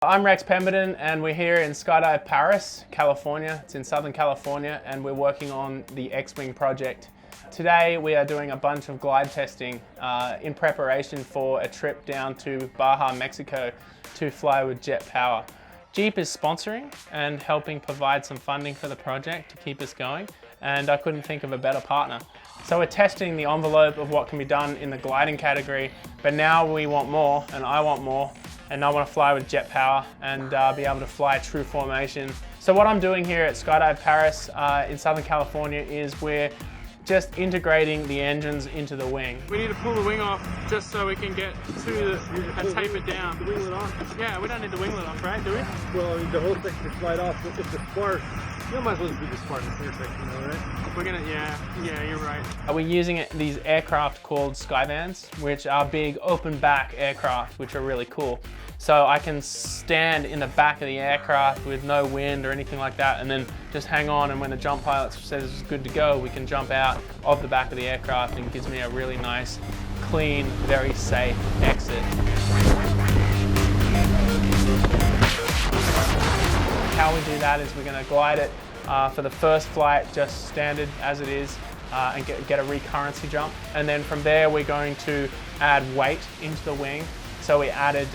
I'm Rex Pemberton and we're here in Skydive Perris, California. It's in Southern California and we're working on the X Wing project. Today we are doing a bunch of glide testing in preparation for a trip down to Baja, Mexico to fly with jet power. Jeep is sponsoring and helping provide some funding for the project to keep us going, and I couldn't think of a better partner. So we're testing the envelope of what can be done in the gliding category, but now we want more and I want more. And I want to fly with jet power and be able to fly true formation. So what I'm doing here at Skydive Perris in Southern California is we're just integrating the engines into the wing. We need to pull the wing off just so we can get to the and tape it down. The winglet on? Yeah, we don't need the winglet off, right? Do we? Well, the whole thing can slide off. If the spark, you might as well just do the spark in here, you know, right? We're gonna, yeah, you're right. We're using these aircraft called Skyvans, which are big open back aircraft, which are really cool. So I can stand in the back of the aircraft with no wind or anything like that, and then just hang on, and when the jump pilot says it's good to go, we can jump out of the back of the aircraft, and it gives me a really nice, clean, very safe exit. How we do that is we're going to glide it for the first flight, just standard as it is, and get a recurrency jump. And then from there we're going to add weight into the wing. So we added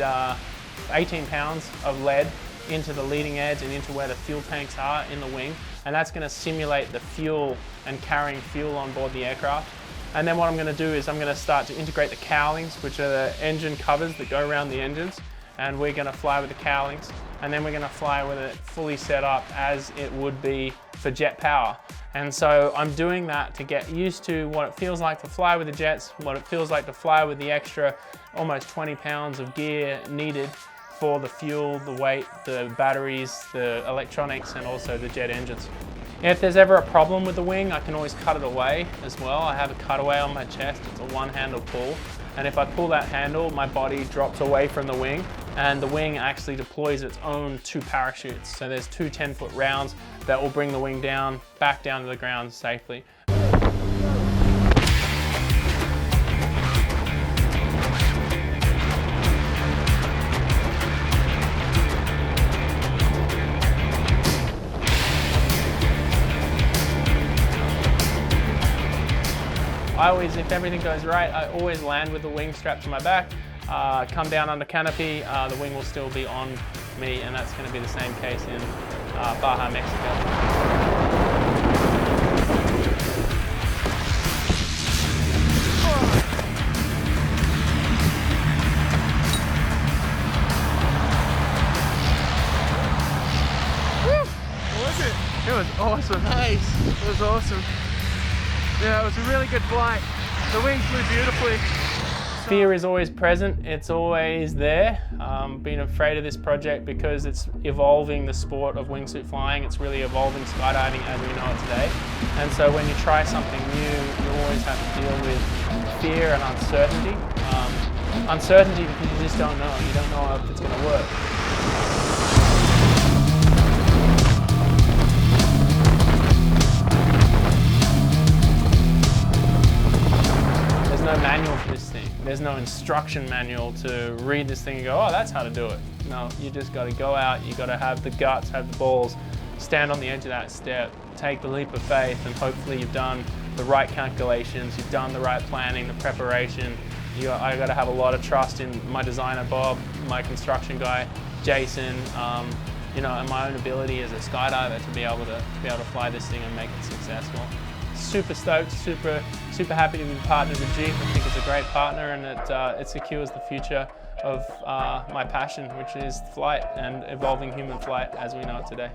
18 pounds of lead into the leading edge and into where the fuel tanks are in the wing. And that's going to simulate the fuel and carrying fuel on board the aircraft. And then what I'm going to do is I'm going to start to integrate the cowlings, which are the engine covers that go around the engines. And we're going to fly with the cowlings. And then we're going to fly with it fully set up as it would be for jet power. And so I'm doing that to get used to what it feels like to fly with the jets, what it feels like to fly with the extra almost 20 pounds of gear needed for the fuel, the weight, the batteries, the electronics, and also the jet engines. If there's ever a problem with the wing, I can always cut it away as well. I have a cutaway on my chest. It's a one-handle pull. And if I pull that handle, my body drops away from the wing, and the wing actually deploys its own 2 parachutes. So there's 2 10-foot rounds that will bring the wing down, back down to the ground safely. If everything goes right, I always land with the wing strapped to my back, come down under canopy, the wing will still be on me, and that's going to be the same case in Baja, Mexico. It was awesome. Nice. It was awesome. Yeah, it was a really good flight. The wing flew beautifully. Fear is always present. It's always there. Being afraid of this project because it's evolving the sport of wingsuit flying. It's really evolving skydiving as we know it today. And so when you try something new, you always have to deal with fear and uncertainty. Uncertainty because you just don't know. You don't know if it's going to work. There's no manual for this thing. There's no instruction manual to read this thing and go, oh, that's how to do it. No, you just got to go out, you got to have the guts, have the balls, stand on the edge of that step, take the leap of faith, and hopefully you've done the right calculations, you've done the right planning, the preparation. I got to have a lot of trust in my designer, Bob, my construction guy, Jason, you know, and my own ability as a skydiver to be able to fly this thing and make it successful. Super stoked, super happy to be partnered with Jeep. I think it's a great partner, and it secures the future of my passion, which is flight and evolving human flight as we know it today.